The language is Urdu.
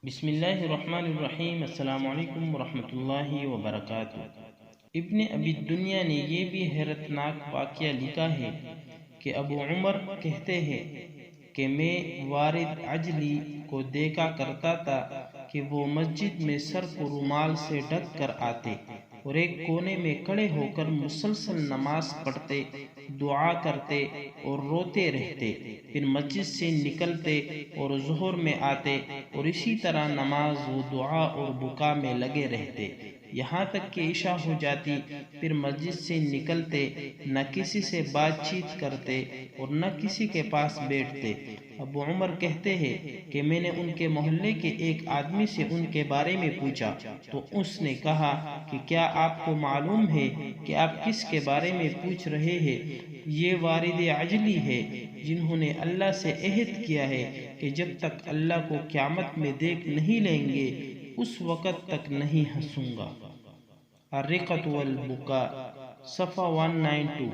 بسم اللہ الرحمن الرحیم۔ السلام علیکم ورحمۃ اللہ وبرکاتہ۔ ابن ابی الدنیا نے یہ بھی حیرتناک واقعہ لکھا ہے کہ ابو عمر کہتے ہیں کہ میں والد عجلی کو دیکھا کرتا تھا کہ وہ مسجد میں سر کو رومال سے ڈھک کر آتے اور ایک کونے میں کھڑے ہو کر مسلسل نماز پڑھتے، دعا کرتے اور روتے رہتے، پھر مسجد سے نکلتے اور ظہر میں آتے اور اسی طرح نماز و دعا اور بکا میں لگے رہتے یہاں تک کہ عشاء ہو جاتی، پھر مسجد سے نکلتے، نہ کسی سے بات چیت کرتے اور نہ کسی کے پاس بیٹھتے۔ ابو عمر کہتے ہیں کہ میں نے ان کے محلے کے ایک آدمی سے ان کے بارے میں پوچھا تو اس نے کہا کہ کیا آپ کو معلوم ہے کہ آپ کس کے بارے میں پوچھ رہے ہیں؟ یہ والد عجلی ہے جنہوں نے اللہ سے عہد کیا ہے کہ جب تک اللہ کو قیامت میں دیکھ نہیں لیں گے اس وقت تک نہیں ہنسوں گا۔ الرقۃ والبکاء، صفحہ 192۔